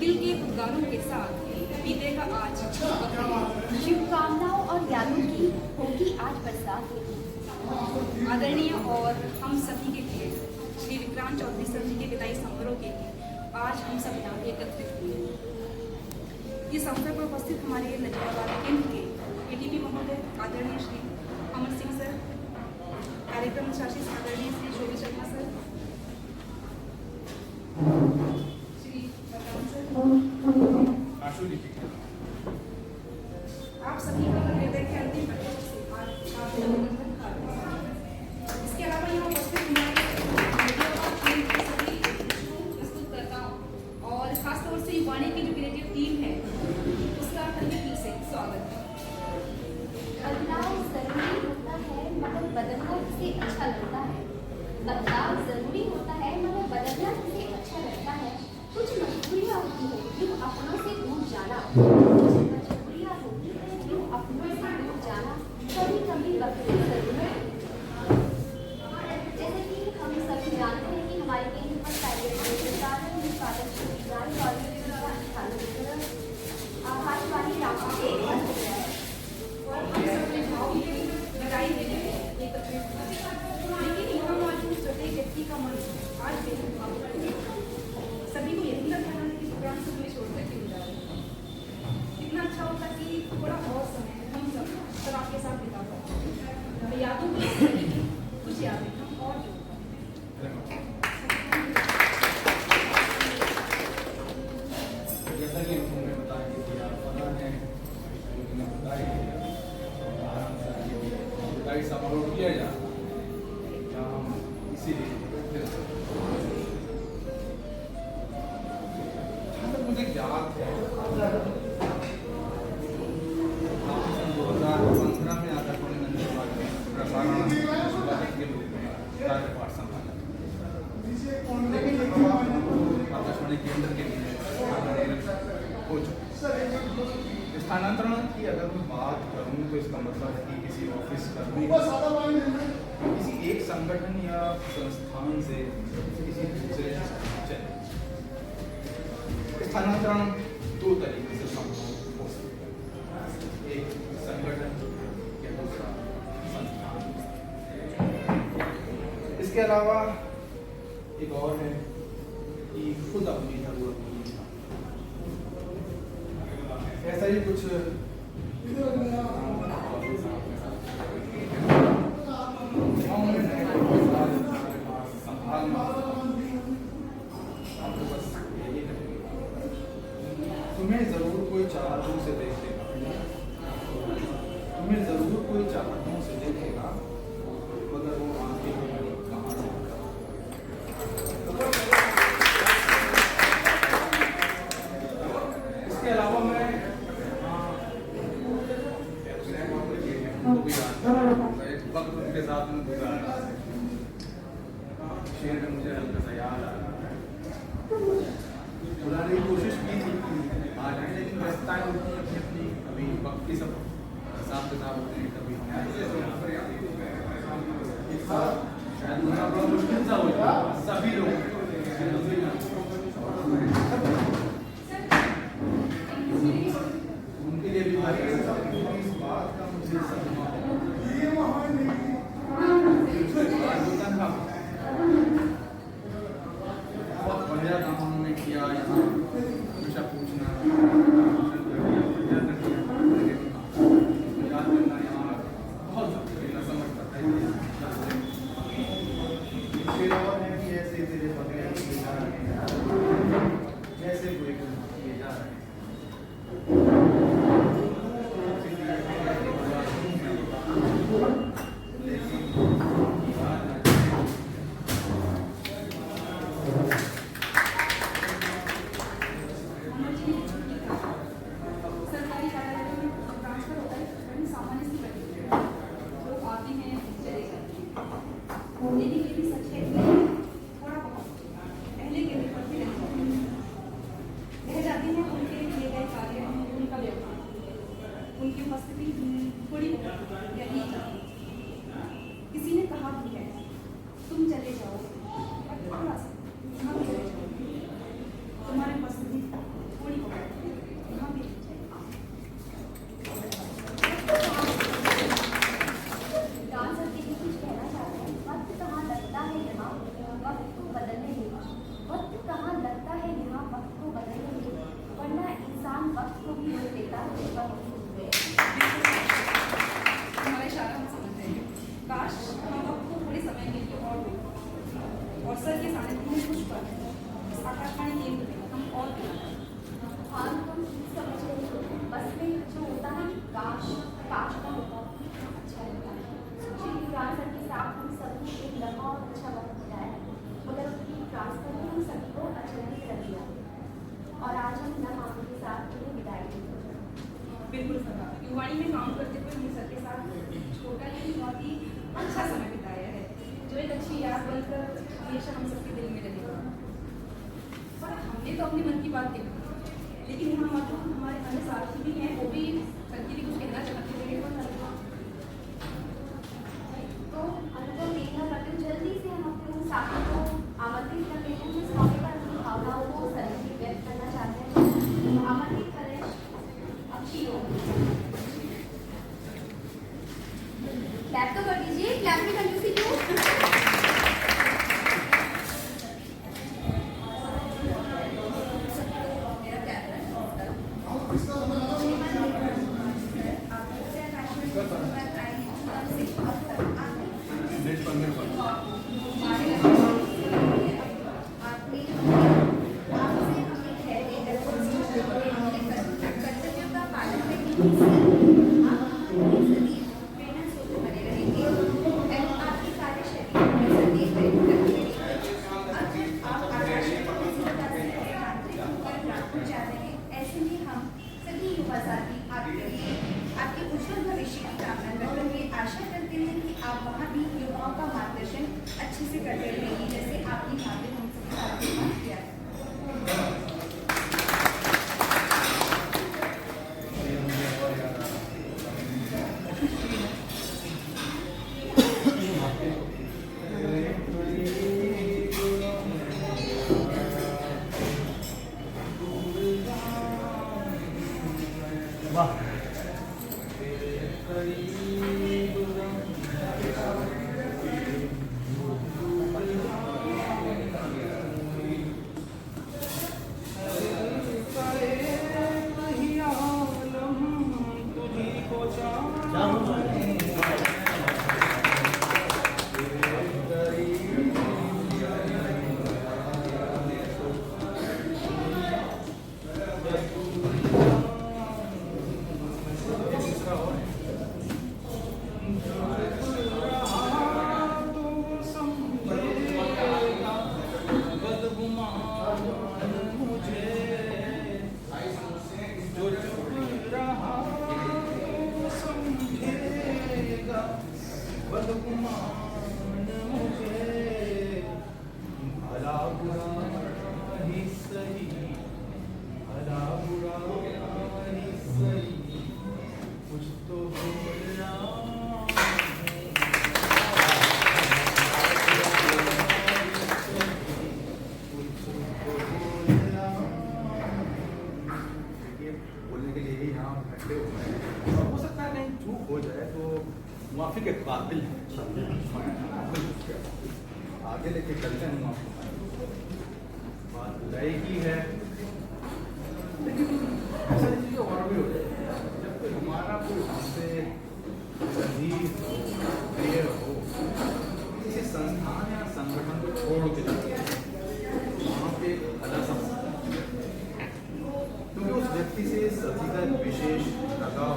दिल के उद्गारों के साथ बीतेगा आज शुभकामनाओं और यादों की होगी आज बरसात। आदरणीय और हम सभी के लिए श्री विक्रांत चौधरी सर जी के विदाई समारोह के लिए आज हम सब यहाँ एकत्रित हुए। इस अवसर पर उपस्थित हमारे नजराबाद केंद्र के एडीपी महोदय आदरणीय श्री अमर सिंह सर, कार्यक्रम शासित आदरणीय श्री शोभित शर्मा सर, श्री बलराम सर, आप सभी का हृदय के अंतिम इसके अलावा यहाँ उपस्थित सभी प्रस्तुतकर्ताओं और खासतौर से वाणी की जो क्रिएटिव टीम है उसका तहे दिल से स्वागत है। बदलाव जरूरी होता है मगर बदलना किसे अच्छा लगता है। बदलाव जरूरी होता है मगर बदलना किसे अच्छा लगता है। कुछ मजबूरियाँ होती है यूँ अपनों से दूर जाना। कभी कभी वक्त की जरूरत। जैसे कि हम सभी जानते हैं कि हमारे केंद्र पर कार्यक्रम निष्पादक आकाशवाणी रामपुर से बंद हो गया है और हम सब अपने भाव की बधाई देने में एकत्रित हुए। लेकिन यहाँ मौजूद प्रत्येक व्यक्ति का मन आज बेहद भावुक है। सभी को यही लग रहा है कि प्रोग्राम से हमें छोड़कर क्यों जा रहे हैं। कितना अच्छा होता कि थोड़ा और समय हम सब आपके साथ बिता पाते। यादों की कुछ यादें हम और जैसा कि उन्होंने बताया कि विदाई समारोह किया जा रहा हम इसीलिए मुझे याद है 2015 में आकाशवाणी प्रसारण के रूप में कार्यभार संभाला। आकाशवाणी केंद्र के लिए हो चुका। स्थानांतरण की अगर मैं बात करूं तो इसका मतलब है कि किसी ऑफिस कर्मी किसी एक संगठन या संस्थान से किसी दूसरे चले। स्थानांतरण दो तरीके से संभव हो सकता है, एक संगठन या दूसरा संस्थान। इसके अलावा एक और है कि खुद अपनी जरूरत ऐसा ही कुछ तुम्हें जरूर कोई चाहतों से देखेगा, तुम्हें जरूर कोई चाहतों से देखेगा, मगर वो आंखें कहाँ से। इसके अलावा मैं वक्त उनके साथ में गुजारा शेर में मुझे हल्का सा याद आ रहा है। बुलाने की कोशिश की थी आज, लेकिन व्यस्तताएं होती हैं अपनी अपनी। अभी वक्त की सब हिसाब किताब होते हैं, कभी शायद मुझे बड़ा मुश्किल सा हो जाए सभी लोग उनके लिए भी भारी इस बात का मुझे बहुत बढ़िया काम उन्होंने किया। यहाँ हमेशा पूछना याद करना यहाँ बहुत जरूरी समझता है। और है कि ऐसे तेरे बगैर जैसे कोई किए जा रहे हैं। उनकी उपस्थिति थोड़ी या ली जाती। किसी ने कहा भी है तुम चले जाओ, थोड़ा सा यहाँ भी चले जाओ, तुम्हारी उपस्थिति महिला मामलों के साथ उन्हें विदाई दी। बिल्कुल सर, युवाणी में काम करते हुए हमने सर के साथ छोटा लेकिन बहुत ही अच्छा समय बिताया है, जो एक अच्छी याद बनकर हमेशा हम सबके दिल में रहेगा। और हमने तो अपने मन की बात कही, लेकिन यहाँ मौजूद हमारे अन्य साथी भी हैं, वो भी सर के लिए कुछ कहना चाहते हैं। तो अनुपम मेघना पटेल, जल्दी से हम अपने उन साथियों को आमंत्रित करते हैं जिस मौके पर अपनी भावनाओं को सरल व्यक्त करना चाहते हैं। आमंत्रित करें अक्षी को। क्लैप तो कर दीजिए, क्लैप में कंजूसी क्यों? आपके उज्जवल भविष्य की कामना करते हुए आशा करते हैं कि आप वहाँ भी युवाओं का मार्गदर्शन अच्छे से करते रहेंगे, जैसे आपने यहाँ पे हम सबके साथ बात किया है। हो सकता है कहीं चूक हो जाए तो मुआफी के काबिल हैं, आगे लेके चलते हैं। बात लायकी है, लेकिन ऐसा चीज़ें और भी हो जाए जब कोई हमारा कोई हमसे अजीज हो, प्रिय हो, किसी संस्थान या संगठन को छोड़ के जाते हैं, वहाँ पे अलग सा, क्योंकि उस व्यक्ति से सभी का एक विशेष लगाव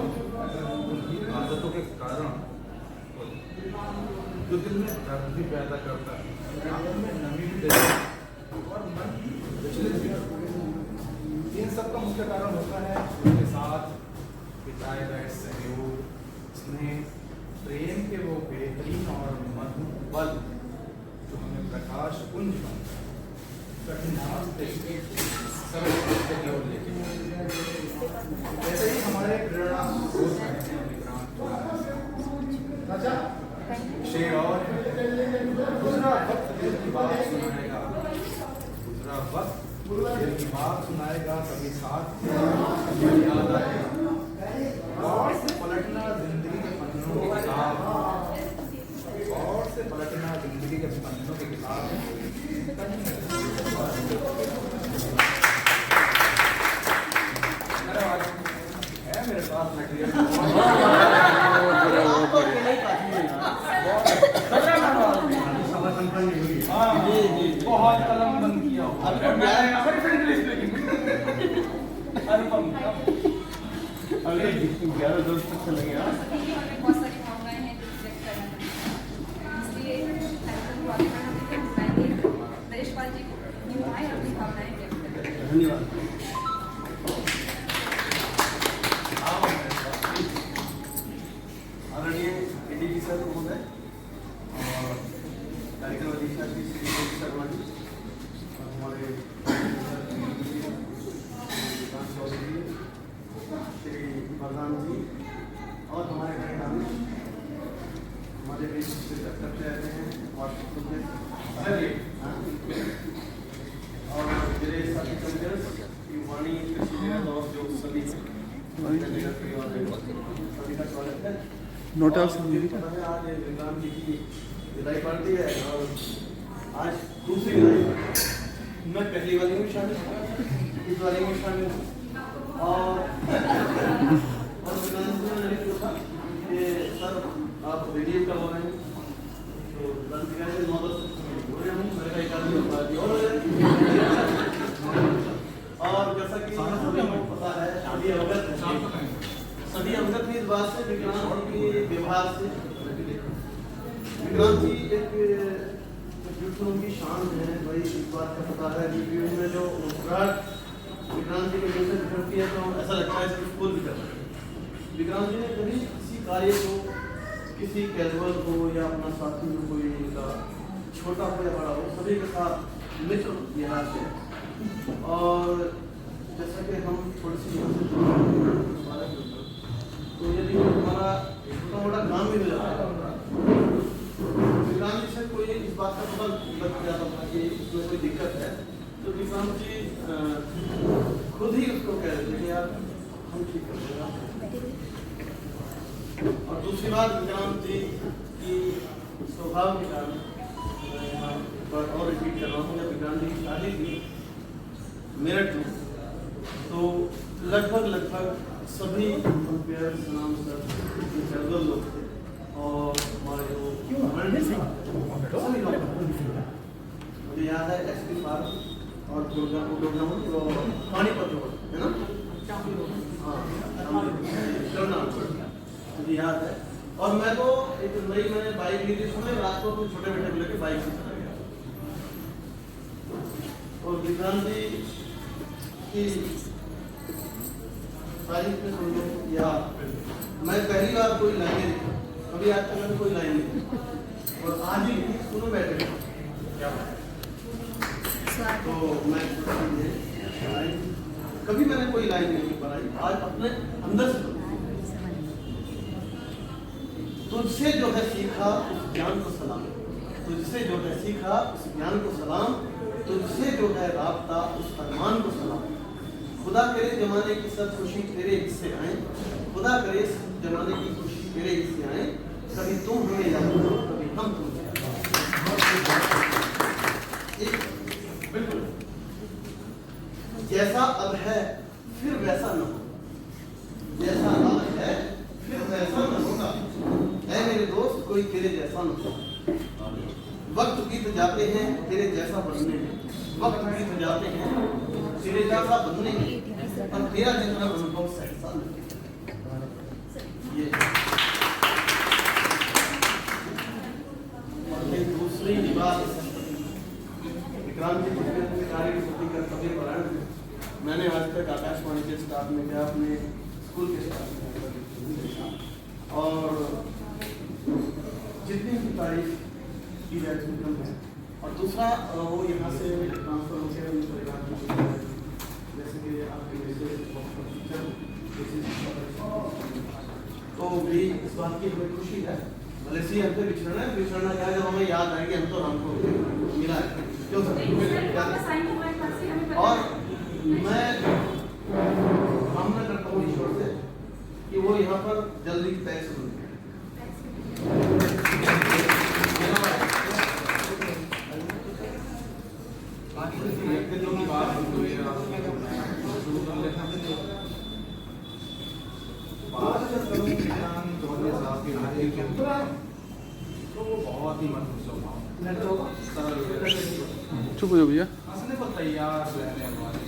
उनकी आदतों के कारण जो दिल में दर्द भी पैदा करता है, आंखों में नमी भी देता है और मन विचलित भी करता है। इन सब का मुख्य कारण होता है उनके साथ बिताए गए सहयोग, स्नेह, प्रेम के वो बेहतरीन और मधुर पल जो हमें प्रकाश पुंज कठिन रास्ते सरल रास्ते की ओर लेके ऐसे ही हमारे प्रेरणा स्रोत शेर और दूसरा वक्त दिल की बात सुनाएगा, दूसरा वक्त दिल की बात सुनाएगा, कभी साथ याद आएगा। और से पलटना जिंदगी के पन्नों के किताब, और से पलटना जिंदगी के पन्नों के किताब है मेरे पास मटेरियल। बहुत कलम बंद किया अनुपम अरे 11 दोस्त तक चले गया। हमें बहुत सारी भावनाएं हैं जो व्यक्त करना है, इसलिए नरेश पाल जी को अपनी भावनाएं व्यक्त करें। धन्यवाद। करते रहते हैं व्हाट्सएप पे। चलिए और मेरे साथी कमेंटर्स वाणी कृषि और जो सभी सभी का स्वागत है। नोट और मुझे पता है आज विक्रांत जी की विदाई पार्टी है और आज दूसरी विदाई पार्टी। मैं पहली वाली में शामिल हूँ, इस वाली में शामिल हूँ और विक्रांत जी ने मुझे पूछा कि सर आप रेडियो करवा रहे हैं तो लंच के 9-10 बोल रहे हूँ, मेरे का एक आदमी पार्टी और हो जाएगी। और जैसा कि सभी को पता है सभी अवगत हैं इस बात से विक्रांत जी के व्यवहार से। विक्रांत जी एक यूट्यूब की शान है भाई, इस बात का पता है यूट्यूब में जो मुस्कुराहट विक्रांत जी के मुंह से निकलती है तो ऐसा लगता है कि फूल भी कर रहे हैं। विक्रांत जी ने कभी किसी कार्य को किसी कैजुअल हो या अपना साथी हो कोई छोटा हो या बड़ा हो सभी के साथ मित्र लिहाज से। और जैसा कि हम थोड़ी सी तो यदि हमारा छोटा मोटा काम भी हो जाता है विक्रांत जी से कोई इस बात का पता लग जाता था कि इसमें कोई दिक्कत है तो विक्रांत जी खुद ही उसको कह देते कि यार हम ठीक कर देगा। और दूसरी बात विक्रांत जी की स्वभाव के कारण यहाँ पर और रिपीट कर रहा हूँ, जब विक्रांत जी की शादी थी मेरठ में तो लगभग सभी कंपेयर नाम सर जनरल लोग थे और हमारे जो सभी लोग मुझे याद है एसपी फारूक और पानीपत रोड है ना, हाँ मुझे याद है। और मैं तो एक नई मैंने बाइक ली थी उसमें रात को अपने छोटे बेटे को लेकर बाइक से चला गया और विक्रांत जी की तारीफ में समझो या मैं पहली बार कोई लाइन नहीं कभी आज तक मैंने कोई लाइन नहीं और आज ही स्कूल में बैठे क्या तो मैं कभी मैंने कोई लाइन नहीं पढ़ाई, आज अपने अंदर से तुझसे जो है सीखा उस ज्ञान को सलाम, तुझसे जो है सीखा उस ज्ञान को सलाम, तुझसे जो है राब्ता उस अरमान को सलाम। खुदा करे जमाने की सब खुशी तेरे हिस्से आए, खुदा करे जमाने की खुशी तेरे हिस्से आए, कभी तुम हमें याद करो कभी हम तुमसे याद करो। बिल्कुल जैसा अब है फिर वैसा न हो, जैसा अब है फिर वैसा न होगा, ऐ मेरे दोस्त कोई तेरे जैसा न हो। वक्त बीत जाते हैं तेरे जैसा बनने में, वक्त बीत जाते हैं तेरे जैसा बनने में, और तेरा जितना अनुभव सहसा नहीं। ये और फिर दूसरी बात विक्रांत जी के कार्य की पूर्ति कर सभी परायण थे। मैंने आज तक आकाशवाणी के स्टाफ में गया, अपने स्कूल के स्टाफ में और जितनी भी तारीफ की जाए कम है। और दूसरा वो यहाँ से ट्रांसफर हो गया परिवार की, जैसे कि आपके तो भी इस बात की हमें खुशी है। मलेशिया हमसे बिछड़ना क्या है, जब हमें याद आएगी हम तो हमको मिला है क्यों सर। और मैं कामना करता हूँ ईश्वर से कि वो यहाँ पर जल्दी तय से बन जाए। तो वो बहुत ही मधुर स्वभाव, चुप हो भैया, हंसने को तैयार रहने वाले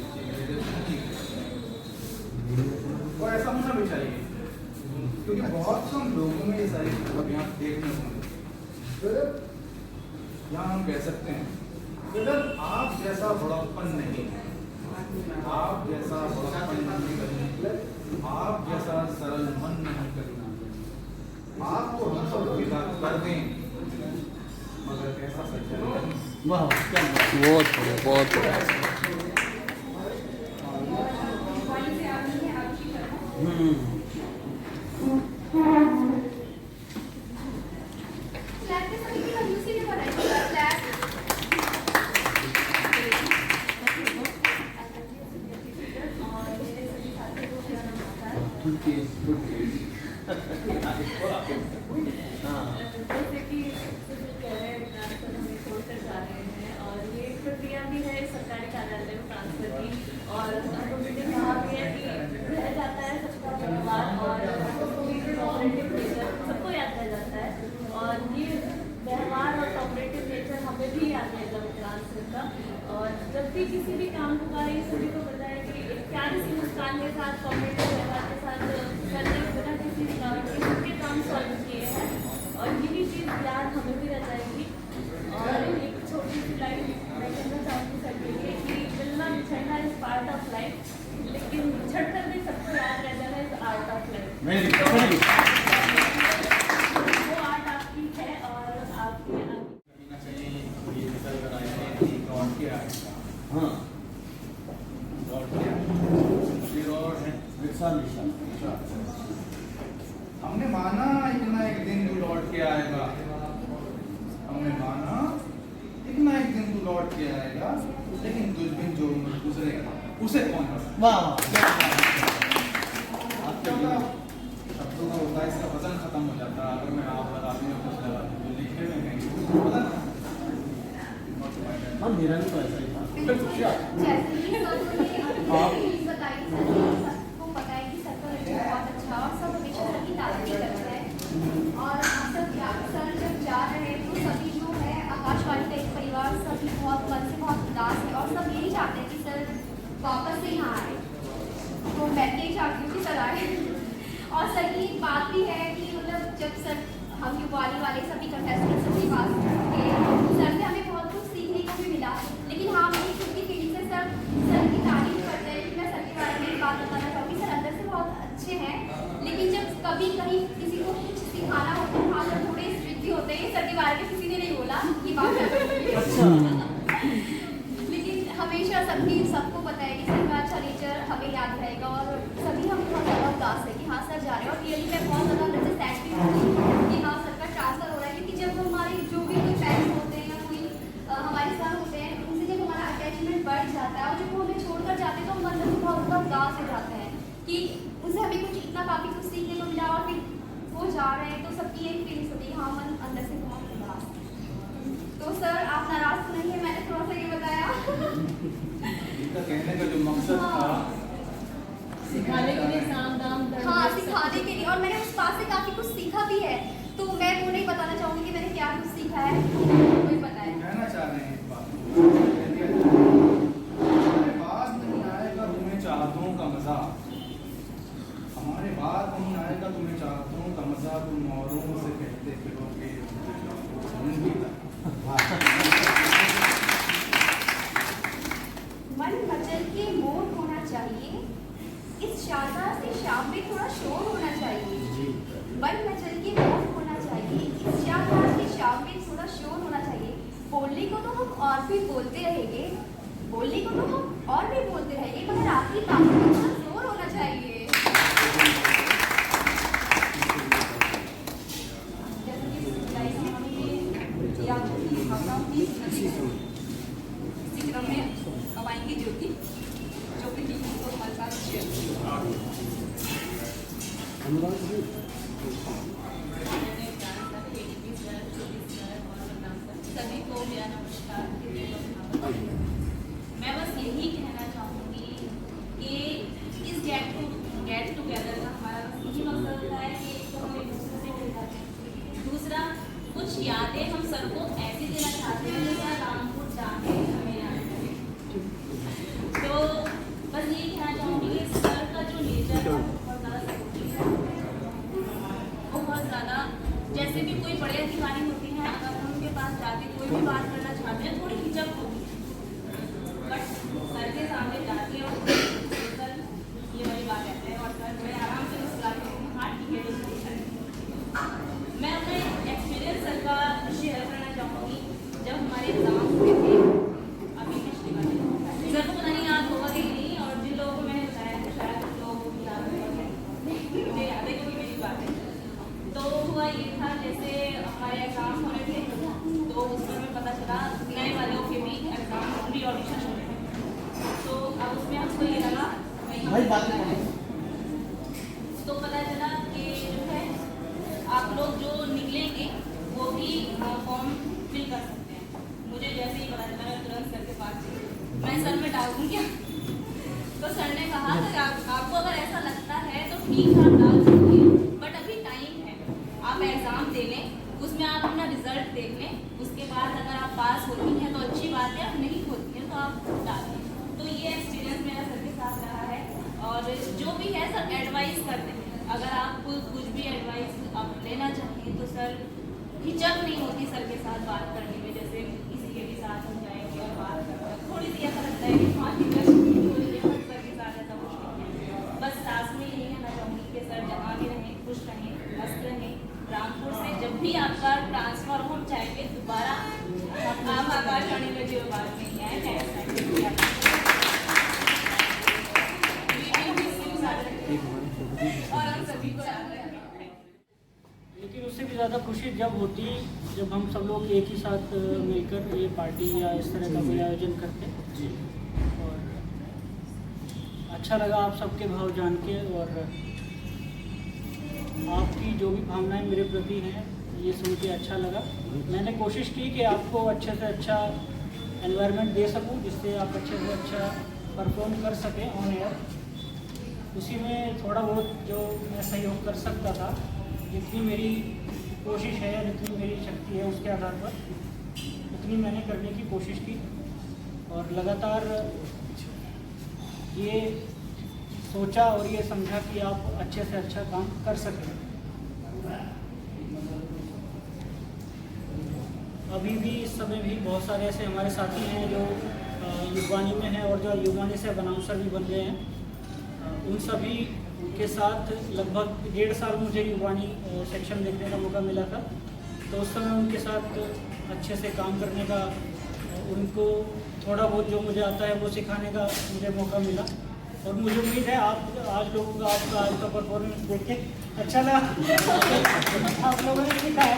और ऐसा होना भी चाहिए, क्योंकि बहुत कम लोगों में ये सारी खूबियां देखने को मिलती हैं। यहाँ हम कह सकते हैं अगर आप जैसा बड़प्पन नहीं, आप जैसा बड़प्पन नहीं करना, आप जैसा सरल मन नहीं करना, आपको हम सब विदा कर दें मगर कैसा सच्चा है। वाह क्या बहुत बढ़िया, बहुत बढ़िया। फ्लैट के सभी गुड केस हाँ जैसे कि कह रहे हैं ट्रांसफर हमें छोड़कर जा रहे हैं और ये प्रक्रिया भी है सरकारी कार्यालय में ट्रांसफर की और मैंने कहा भी है कि रह जाता है सबका व्यवहार और कोऑपरेटिव नेचर सबको याद रह जाता है और ये व्यवहार और कोऑपरेटिव नेचर हमें भी याद रहेगा ट्रांसफर का। और जब भी किसी भी काम को करें सभी को बताया कि एक प्यारी सी मुस्कान के साथ कोऑपरेटिव व्यवहार के साथ करने बिना किसी रुकावट के सबके काम सॉल्व किए हैं और ये भी चीज़ याद हमें भी रह जाएगी। और एक छोटी सी लाइन मैं कहना चाहूँगी सर के लिए कि मिलना बिछड़ना इज पार्ट ऑफ लाइफ, लेकिन बिछड़ कर भी सबको याद रह जाना इज आर्ट ऑफ लाइफ। वो आर्ट आपकी है और आपकी कहना चाहिए ये निकल कर आए हैं कि लौट के आएगा। हाँ लौट के आएगा ये और है विशाल निशान हमने माना एक ना एक दिन तू लौट के आएगा, हमने माना एक ना एक दिन तू लौट के आएगा, लेकिन कुछ दिन जो उम्र गुजरेगा उसे कौन हंसेगा? वाह शब्दों का होता है, इसका वजन खत्म हो जाता है। अगर मैं आप लगा दूँ कुछ लगा दूँ तो लिखे में नहीं वजन हाँ मेरा भी तो ऐसा ही था जैसे कि सर ने अपनी फीलिंग्स बताई, सबको पता है कि सर का लहजा बहुत अच्छा और सब हमेशा सर की तारीफ करते हैं। और सर जब जा रहे हैं तो सभी जो है आकाशवाणी का एक परिवार सभी बहुत मन से बहुत उदास है और सब यही चाहते हैं कि सर वापस से यहाँ आए। तो मैं यही चाहती हूँ कि सर आए। और सर की एक बात भी है कि मतलब जब सर हम युवाली वाले सभी कंटेस्टेंट सभी पास थे सर से हमें बहुत कुछ सीखने को भी मिला, लेकिन हाँ मेरी खुद की फीलिंग से सर की तारीफ करते हैं कि मैं सर के बारे में एक बात बताना चाहूँगी। सर अंदर से बहुत अच्छे हैं, लेकिन जब कभी कहीं किसी को कुछ सिखाना होता है हाँ सर थोड़े स्ट्रिक्ट भी होते हैं। सर के बारे में किसी ने नहीं बोला ये बात लेकिन हमेशा सबको पता है कि सर का अच्छा नेचर हमें याद रहेगा और सभी हम बहुत ज़्यादा उदास है कि हाँ सर जा रहे हैं। और रियली मैं बहुत ज़्यादा अंदर से सैड भी हूँ कि हाँ सर का ट्रांसफर हो रहा है, क्योंकि जब हमारे जो भी कोई फ्रेंड्स होते हैं या कोई हमारे साथ होते हैं उनसे जब हमारा अटैचमेंट बढ़ जाता है और जब वो हमें छोड़कर जाते हैं तो हम अंदर से बहुत ज़्यादा उदास हो जाते हैं कि उनसे हमें कुछ इतना काफ़ी कुछ सीखने को मिला और फिर वो जा रहे हैं तो सबकी यही फीलिंग्स होती है हाँ मन अंदर से बहुत उदास है। तो सर आप नाराज़ तो नहीं है, मैंने थोड़ा सा ये बताया इनका कहने का जो मकसद था सिखाने के लिए साम दाम हाँ सिखाने के लिए, और मैंने उस बात से काफ़ी कुछ सीखा भी है। तो मैं वो नहीं बताना चाहूँगी कि मैंने क्या कुछ सीखा है, कोई पता है। कहना चाह रहे हैं इस बात को। हमारे पास नहीं आएगा तुम्हें चाहतों का मजा, हमारे पास नहीं आएगा तुम्हें चाहतों का मजा, तुम औरों से कहते फिरोगे मन मचल के मोर होना चाहिए, इस शानदार से शाम में थोड़ा शोर होना चाहिए। मन मचल के मोर होना चाहिए, इस शानदार से शाम में थोड़ा शोर होना चाहिए। बोलने को तो हम और भी बोलते रहेंगे, बोलने को तो हम और भी बोलते रहेंगे, मगर आपकी बातों में थोड़ा जोर होना चाहिए। जैसे कि गाइस हमने या भावनाओं की इसी क्रम में अब आएंगे ज्योति जो कि टीम को हमारे साथ शेयर सभी को मेरा नमस्कार। मैं बस यही कहना चाहूँगी कि इस गेट टुगेदर का हमारा यही मकसद होता है कि एक तो हम एक दूसरे से मिल जाते हैं, दूसरा कुछ यादें हम सर को ऐसी देना चाहते हैं जैसा रामपुर जाके हमें याद करें। तो बस यही कहना चाहूँगी कि सर का जो नेचर है बहुत ज़्यादा सपोर्टिव है, बहुत ज़्यादा। जैसे भी कोई बड़े अधिकारी होते हैं अगर हम उनके पास जाके कोई भी बात करना चाहते हैं थोड़ी हिचक होगी, बट सर के सामने जाके और सर ये वाली बात कहते हैं और सर बड़े आराम से मुस्कुराते हैं हाँ ठीक है। मैं अपना एक्सपीरियंस सर का शेयर करना चाहूँगी। जब हमारे एग्जाम हुए थे अभी पिछले बार सर को पता नहीं याद होगा कि नहीं, और जिन लोगों को मैंने बताया है शायद उन लोगों को भी याद होगा, मुझे याद है क्योंकि मेरी बात है। तो हुआ ये था जैसे हमारे एग्जाम होने थे तो उस पर हमें पता चला नए वालों के भी एग्जाम री ऑडिशन हो रहे थे। तो अब उसमें हमको ये लगा भाई बात भी फॉर्म फिल कर सकते हैं। मुझे जैसे ही पता चला मैं तुरंत सर के पास गई, मैं सर में डाल दूँ क्या? तो सर ने कहा कि आपको अगर ऐसा लगता है तो ठीक है आप डाल सकते हैं, बट अभी टाइम है, आप एग्ज़ाम दे लें, उसमें आप अपना रिजल्ट देख लें, उसके बाद अगर आप पास होती हैं तो अच्छी बात है, नहीं होती हैं तो आप डाल दें। तो ये एक्सपीरियंस मेरा सर के साथ रहा है। और जो भी है सर एडवाइस करते हैं, अगर आप कुछ भी एडवाइस आप लेना चाहें तो सर हिचक नहीं होती सर के साथ बात करने में, जैसे किसी के भी साथ हम जाएंगे और बात करते हैं थोड़ी सी ऐसा लगता है कि हाँ हिचक सर के साथ ऐसा कुछ नहीं है। बस सास में यही कहना चाहूँगी कि सर जहाँ भी रहें खुश रहें, मस्त रहें। रामपुर से जब भी आपका ट्रांसफर हो चाहे दोबारा आप आकाशवाणी में जो बात नहीं आए और हम सभी को याद रखेंगे। लेकिन उससे भी ज़्यादा खुशी जब होती जब हम सब लोग एक ही साथ मिलकर ये पार्टी या इस तरह का कोई आयोजन करते जी। और अच्छा लगा आप सबके भाव जान के, और आपकी जो भी भावनाएं मेरे प्रति हैं ये सुन के अच्छा लगा। मैंने कोशिश की कि आपको अच्छे से अच्छा एनवायरनमेंट दे सकूं जिससे आप अच्छे से अच्छा परफॉर्म कर सकें ऑन एयर। उसी में थोड़ा बहुत जो मैं सहयोग कर सकता था, जितनी मेरी कोशिश है, जितनी मेरी शक्ति है उसके आधार पर उतनी मैंने करने की कोशिश की, और लगातार ये सोचा और ये समझा कि आप अच्छे से अच्छा काम कर सकें। अभी भी इस समय भी बहुत सारे ऐसे हमारे साथी हैं जो युगवाणी में हैं और जो युगवाणी से अनाउंसर भी बन गए हैं। उन सभी के साथ लगभग 1.5 साल मुझे युगवाणी सेक्शन देखने का मौका मिला था, तो उस समय उनके साथ अच्छे से काम करने का, उनको थोड़ा बहुत जो मुझे आता है वो सिखाने का मुझे मौका मिला। और मुझे उम्मीद है आप आज लोगों का आपका आज का परफॉर्मेंस देख के अच्छा लगा आप लोगों ने सीखा है।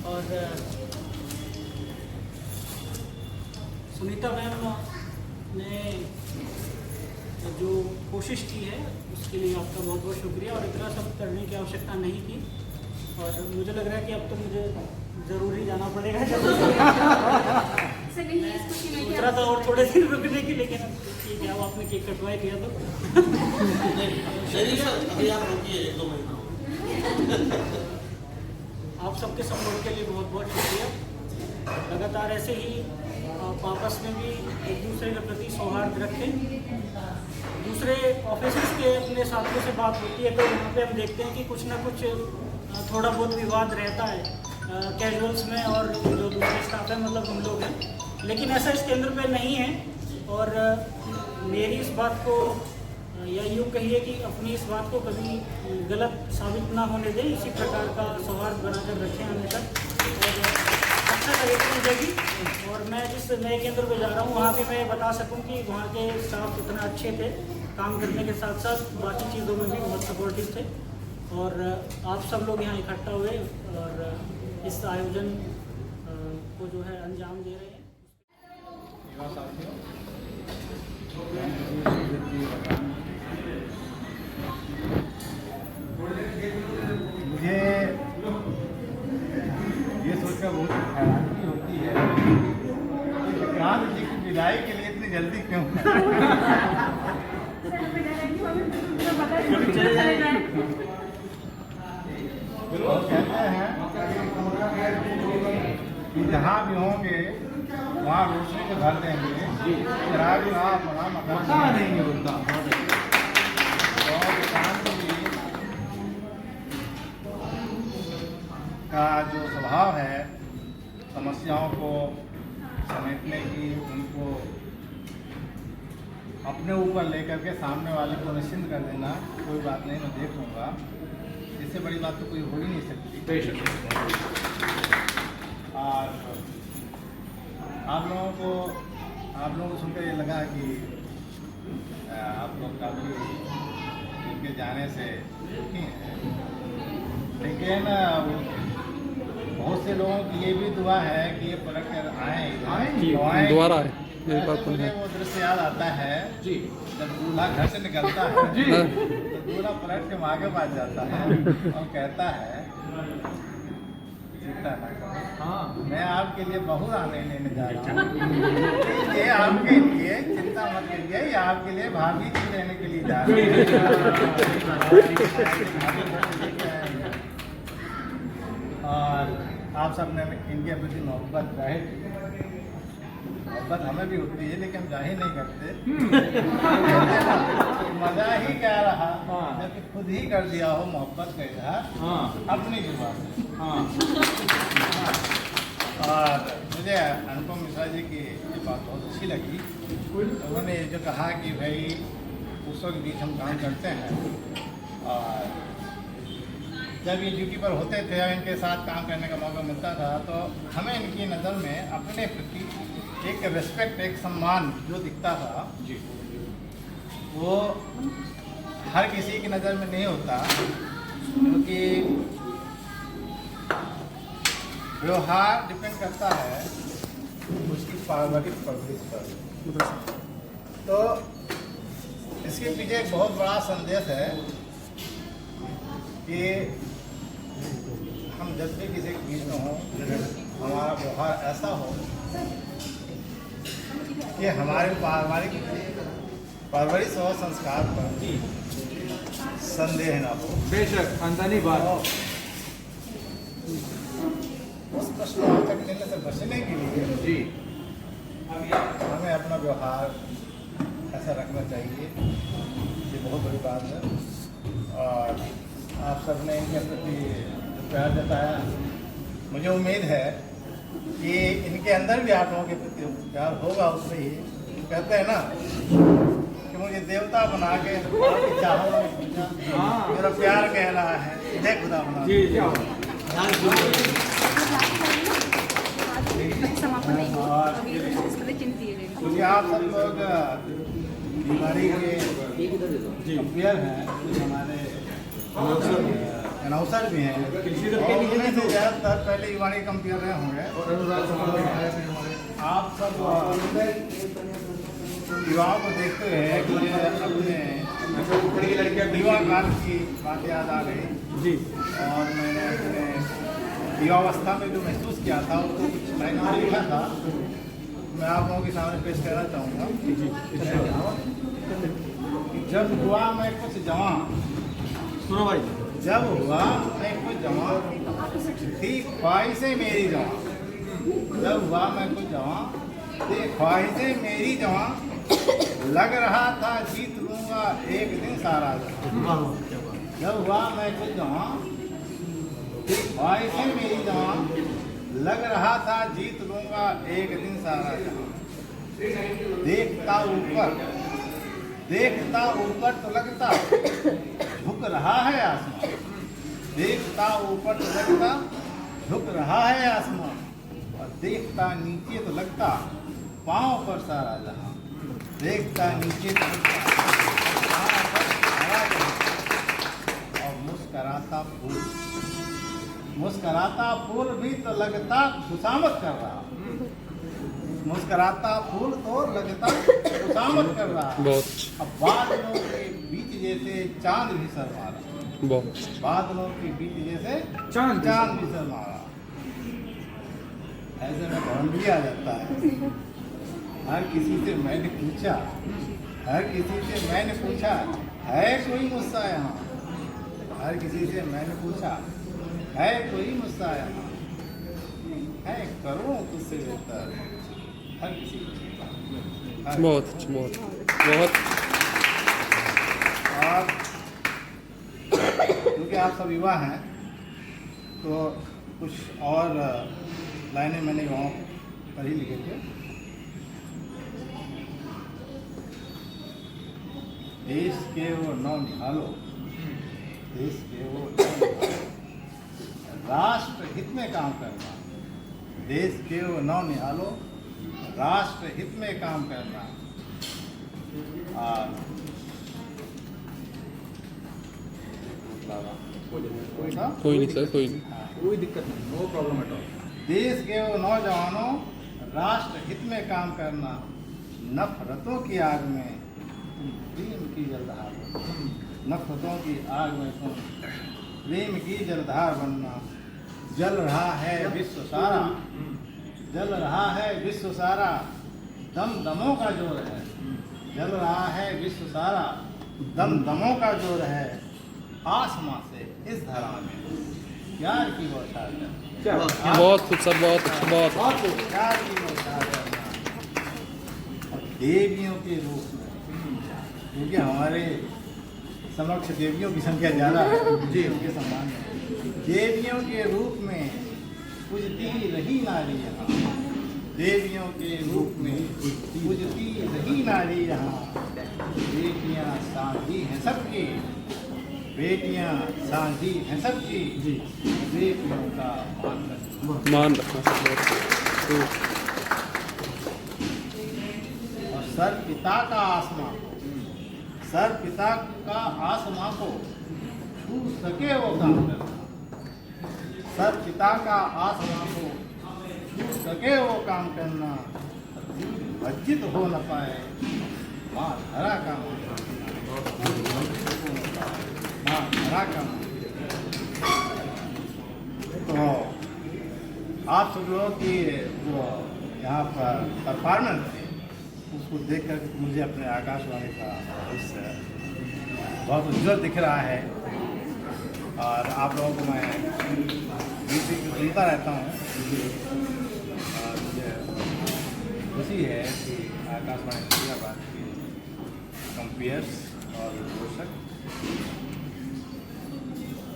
और सुनीता मैम ने जो कोशिश की है उसके लिए आपका बहुत बहुत शुक्रिया, और इतना सब करने की आवश्यकता नहीं थी। और मुझे लग रहा है कि अब तो मुझे ज़रूरी जाना पड़ेगा सोच रहा था और थोड़े दिन रुकने की, लेकिन ठीक है, अब आपने केक कटवाई दिया तो आप सबके सपोर्ट के लिए बहुत बहुत शुक्रिया। लगातार ऐसे ही आप आपस में भी एक दूसरे के प्रति सौहार्द रखें। दूसरे ऑफिसर्स के अपने साथियों से बात होती है तो वहाँ पे हम देखते हैं कि कुछ ना कुछ थोड़ा बहुत विवाद रहता है कैजुअल्स में, और जो दूसरे स्टाफ है मतलब हम लोग हैं, लेकिन ऐसा इस केंद्र पे नहीं है। और मेरी इस बात को या यूँ कहिए कि अपनी इस बात को कभी गलत साबित ना होने दें, इसी प्रकार का सौहार्द बनाकर रखें हमेशा, और अच्छा लगेगा मुझे भी। और मैं जिस नए केंद्र पे जा रहा हूँ वहाँ भी मैं बता सकूँ कि वहाँ के स्टाफ इतना अच्छे थे, काम करने के साथ साथ बाकी चीज़ों में भी बहुत सपोर्टिव थे। और आप सब लोग यहाँ इकट्ठा हुए और इस आयोजन को जो है अंजाम दे रहे हैं। मुझे ये सोचकर बहुत हैरानी होती है कि विक्रांत जी की विदाई के लिए इतनी जल्दी क्यों और कहते हैं कि जहाँ भी होंगे वहाँ रोशनी को भर देंगे, शराबी वहाँ बड़ा मकान नहीं होता। और विक्रांत जी का जो स्वभाव है समस्याओं को समेटने की, उनको अपने ऊपर लेकर के सामने वाले को निश्चिंत कर देना, कोई बात नहीं, मैं देख लूँगा, इससे बड़ी बात तो कोई हो ही नहीं सकती। और आप लोगों को सुनकर ये लगा कि आप लोग काफ़ी इनके जाने से दुखी हैं, लेकिन बहुत से लोगों की ये भी दुआ है कि ये पलट कर आए दोबारा मुझे वो दृश्य याद आता है जी, जब दूल्हा घर से निकलता है तो दूल्हा पलट के माँ के पास जाता है और कहता है चिंता ना करो। हाँ, मैं आपके लिए बहू आने लेने जा रहा हूँ। ये आपके लिए चिंता मत करिए, ये आपके लिए भाभी जी लेने के लिए जा रहे हैं। और आप सब ने इनके प्रति मोहब्बत रहे, मोहब्बत हमें भी होती है लेकिन हम जाहिर नहीं करते। मजा ही क्या रहा जब खुद ही कर दिया हो मोहब्बत का इजहार अपनी जुबान से। और मुझे अनुपम मिश्रा जी की ये बात बहुत अच्छी लगी। उन्होंने जो कहा कि भाई पुरुषों के बीच हम काम करते हैं और जब ये ड्यूटी पर होते थे और इनके साथ काम करने का मौका मिलता था तो हमें इनकी नज़र में अपने प्रति एक रिस्पेक्ट, एक सम्मान जो दिखता था जी, वो हर किसी की नज़र में नहीं होता, क्योंकि व्यवहार डिपेंड करता है उसकी पारिवारिक परवरिश पर। तो इसके पीछे एक बहुत बड़ा संदेश है कि हम जब भी किसी के बीच में हों, हमारा व्यवहार ऐसा हो कि हमारे पारिवारिक परवरिश और संस्कार पर संदेह न हो। बेशक खानदानी बात। उस प्रश्नवाचक चिन्ह से बचने के लिए जी हमें अपना व्यवहार ऐसा रखना चाहिए, ये बहुत बड़ी बात है। और आप सबने इनके प्रति प्यार जताया, मुझे उम्मीद है कि इनके अंदर भी आप लोगों के प्रति प्यार होगा। उससे ही कहते हैं ना कि मुझे देवता बना के आपकी चाहों में पूछा, मेरा प्यार कह रहा है जय खुदा बना। जी जी समापन नहीं हुआ, और अभी इसके चिन्ह दिए गए। क्योंकि आप सब लोग बीमारी के कंपेयर हैं, हमारे अनाउंसर भी हैं, और उनमें से ज़्यादातर पहले युवाणी कंपेयर रहे होंगे। आप सब युवाओं को देखते हुए मुझे अपने युवा काल की बात याद आ गई जी। और मैंने अपने युवावस्था में जो महसूस किया था उसको कुछ लाइनों में लिखा था, मैं आप लोगों के सामने पेश करना चाहूँगा। जब हुआ मैं कुछ जवान, सुनो भाई, जब हुआ मैं कुछ जवान थी ख्वाहिशें मेरी जवान, जब हुआ मैं कुछ जवान थी ख्वाहिशें मेरी जवान, लग रहा था जीत लूँगा एक दिन सारा जहां। जब हुआ मैं कुछ जवान थी ख्वाहिशें मेरी जवान, लग रहा था जीत लूँगा एक दिन सारा जहां। देखता ऊपर तो लगता झुक रहा है आसमान, देखता ऊपर तो लगता झुक रहा है आसमान, और देखता नीचे तो लगता पाँव पर सारा जहां। देखता नीचे तो लगता पाँव पर सारा जहां, और मुस्कराता फूल भी तो लगता खुशामद कर रहा, मुस्कराता फूल तो लगता खुशामद कर रहा। बहुत अब बादलों के बीच जैसे चांद भी शर्मा रहा, बहुत बादलों के बीच जैसे चांद भी शर्मा रहा। ऐसे में भ्रम भी आ जाता है। हर किसी से मैंने पूछा, है कोई मुस्सा यहाँ, हर किसी से मैंने पूछा, है कोई मुस्सा यहाँ, है करूँ तुझसे बेहतर हर किसी को। बहुत बहुत बहुत। और क्योंकि आप सब युवा हैं तो कुछ और लाइनें मैंने युवाओं पर ही लिखे थे। देश के वो नौ निहालो, देश के वो नौ निहालो, राष्ट्र हित में काम करना, देश के वो नौ निहालो, राष्ट्र हित में काम करना। और कोई नहीं सर, कोई नहीं। कोई दिक्कत नहीं, नो प्रॉब्लम एट ऑल। देश के वो नौजवानों, राष्ट्र हित में काम करना, नफरतों की आग में तुम प्रेम की जल रहा हो, नफरतों की आग में तुम प्रेम की जलधार बनना। जल रहा है विश्व सारा, जल रहा है विश्व सारा, दम दमों का जोर है। जल रहा है विश्व सारा, दम दमों का जोर है। आसमां से इस धरा में प्यार की बौछार करना। बहुत खूब सर, बहुत अच्छा, बहुत प्यार की बौछार करना। और देवियों के रूप में, क्योंकि हमारे समक्ष देवियों की संख्या ज़्यादा है जी, उनके सम्मान में देवियों के रूप में पूजती रही नारी यहाँ। देवियों के रूप में पूजती रही नारी यहाँ। बेटियाँ साझी हैं सबकी, बेटियाँ साझी हैं सबकी, बेटियों का मान रखना सर, बहुत खूब। और सर पिता का आसमां, सर पिता का आसमां को छू सके वो काम करना। सर पिता का आसमां को छू सके वो काम करना। वंचित हो न पाए माँ धरा का माँ धरा का। तो आप सब लोगों की वो यहाँ पर परफॉर्मेंस थी, उसको देख कर मुझे अपने आकाशवाणी का भविष्य बहुत उज्जवल दिख रहा है। और आप लोगों को मैं म्यूजिक सुनता रहता हूँ और मुझे खुशी है कि आकाशवाणी फरीदाबाद के कंपेयर्स और पोषक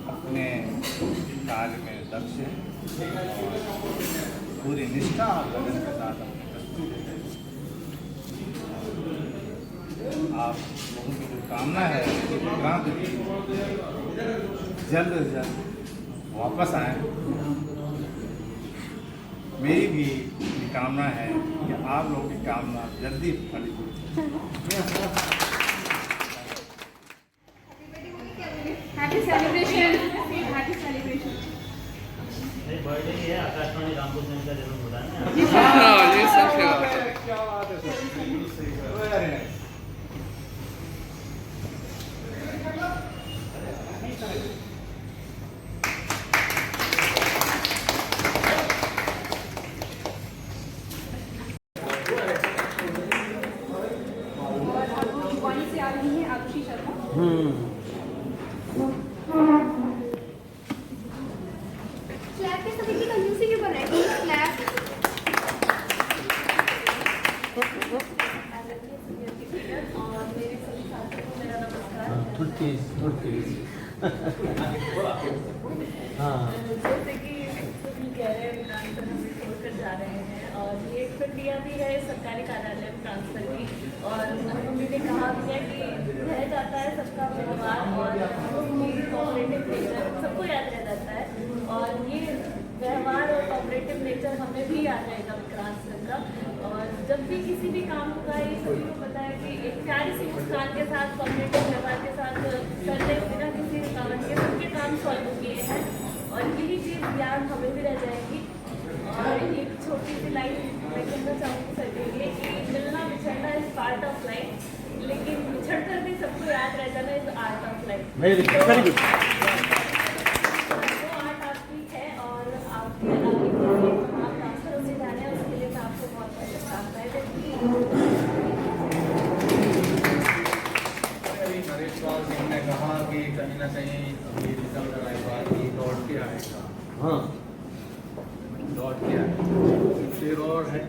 अपने कार्य में दक्ष हैं और पूरी निष्ठा और लगन के साथ अपनी प्रस्तुति देते हैं। आप लोगों की जो कामना है कि विक्रांत जी जल्द से जल्द वापस आए। मेरी भी ये कामना है कि आप लोगों की कामना जल्दी फलीभूत हो। Happy celebration, happy celebration. Birthday है आकाशवाणी रामपुर में का जन्म हो रहा है। हाँ, ये सच है। क्या बात है सर, जुबानी से आ रही है आरुषि शर्मा। क्लैप पे सभी की कंजूसी क्यों कर रहे हैं? क्लैप। और मेरे सभी साथियों को मेरा नमस्कार। जैसे कि सभी कह रहे हैं विक्रांत सर हमें छोड़कर जा रहे हैं और ये एक प्रक्रिया भी है सरकारी कार्यालय में ट्रांसफर की। और मम्मी ने कहा भी है कि रह जाता है सबका व्यवहार और कोऑपरेटिव नेचर सबको याद रह जाता है। और ये व्यवहार और कोऑपरेटिव नेचर हमें भी याद रहेगा विक्रांत सर का। और जब भी किसी भी काम होगा ये सभी को पता है कि एक प्यारी सी मुस्कान के साथ कोऑपरेटिव व्यवहार के साथ सर ने बिना किसी रुकावट के सबके काम सॉल्व किए हैं और यही चीज़ याद हमें भी रह जाएगी। और एक छोटी सी लाइन मैं कहना चाहूँगी सर के लिए कि मिलना बिछड़ना इज पार्ट ऑफ लाइफ, लेकिन बिछड़ कर भी सबको याद रह जाना is art of life. Very good. वो आर्ट आपकी है और आपके आगे बढ़ने आप ट्रांसफर होने जा रहे हैं उसके लिए मैं आपको बहुत बहुत शुभकामनाएं देती हूँ। नरेश पाल सिंह ने कहा कि कहीं ना कहीं ये निकल कर आए बात कि लौट के आएगा। हाँ, लौट के आएगा शेर और है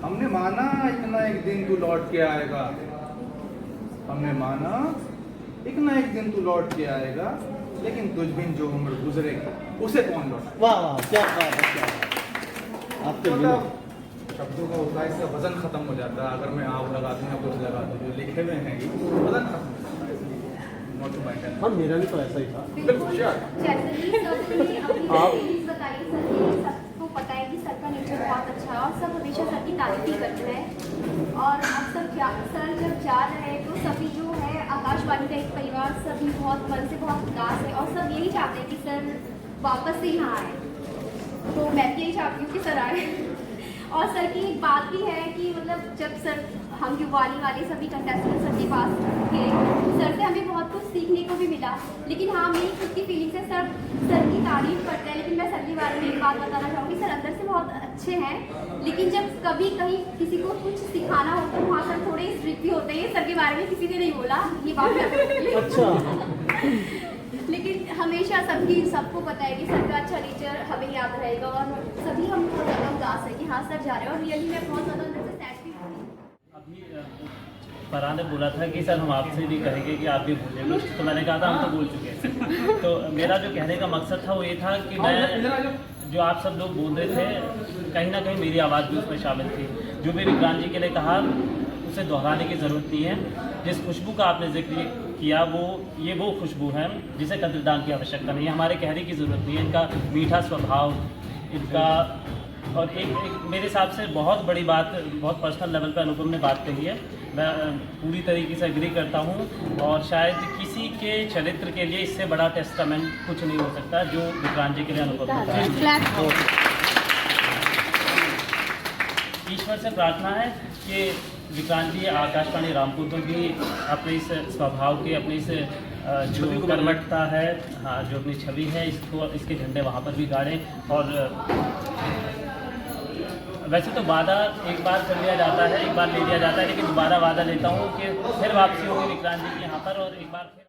हमने माना एक ना एक दिन तू लौट के आएगा। हमने माना एक ना एक दिन तू लौट के आएगा, लेकिन तुझ बिन जो उम्र गुजरेगी उसे कौन लौटा। वाह वाह, क्या बात है, क्या बात। आपके बिना शब्दों का होता है, इसका वजन खत्म हो जाता है। अगर मैं आग लगा दूँ या कुछ लगा दूँ, जो लिखे हुए हैं ये वजन खत्म हो जाता है। Not to mind. हाँ, मेरा भी तो ऐसा ही था। बिल्कुल श्योर। जैसे कि सर ने अपनी फीलिंग्स बताई, सर ने सबको पता है कि सर का नेचर बहुत अच्छा है और सब हमेशा सर की तारीफ ही करते हैं। और अब सर जब जा रहे हैं तो सभी जो है आकाशवाणी का एक परिवार सभी बहुत मन से बहुत उदास है और सब यही चाहते हैं कि सर वापस से यहाँ आए। तो मैं भी यही चाहती हूँ कि सर आए। और सर की एक बात भी है कि मतलब जब सर हम युवानी वाले सभी कंटेस्टेंट सर के पास थे, सर से हमें बहुत कुछ सीखने को भी मिला। लेकिन हाँ, मेरी खुद की फीलिंग से सर की तारीफ करते हैं, लेकिन मैं सर के बारे में एक बात बताना चाहूँगी, सर अंदर से बहुत अच्छे हैं, लेकिन जब कभी कहीं किसी को कुछ सिखाना हो तो वहाँ सर थोड़े स्ट्रिक्ट भी होते हैं। सर के बारे में किसी ने नहीं बोला ये बात अच्छा लेकिन हमेशा सबको पता है कि सर का अच्छा नेचर हमें याद रहेगा, और सभी हम बहुत ज़्यादा उदास है कि हाँ सर जा रहे हैं, और रियली मैं बहुत ज़्यादा अंदर से सैड भी हूँ। अभी फरहान ने बोला था कि सर हम आपसे भी कहेंगे कि आप भी भूलें कुछ, तो मैंने कहा था हम तो बोल चुके हैं। तो मेरा जो कहने का मकसद था वो ये था कि मैं जो आप सब लोग बोल रहे थे कहीं ना कहीं मेरी आवाज़ भी उसमें शामिल थी। जो भी विक्रांत जी के लिए कहा उसे दोहराने की ज़रूरत नहीं है। जिस खुशबू का आपने जिक्र किया वो खुशबू है जिसे कदरदान की आवश्यकता नहीं है, हमारे कहने की ज़रूरत नहीं है। इनका मीठा स्वभाव, इनका और एक मेरे हिसाब से बहुत बड़ी बात, बहुत पर्सनल लेवल पर अनुपम ने बात कही है, मैं पूरी तरीके से एग्री करता हूँ। और शायद किसी के चरित्र के लिए इससे बड़ा टेस्टामेंट कुछ नहीं हो सकता जो विक्रांत जी के लिए अनुपम है। ईश्वर से प्रार्थना है कि विक्रांत जी आकाशवाणी रामपुर को भी अपने इस स्वभाव के, अपने इस जो कर्मठता है, हाँ जो अपनी छवि है, इसके झंडे वहाँ पर भी गाड़ें। और वैसे तो वादा एक बार कर लिया जाता है, एक बार ले लिया जाता है, लेकिन दोबारा वादा लेता हूँ कि फिर वापसी होगी विक्रांत जी की यहाँ पर, और एक बार फिर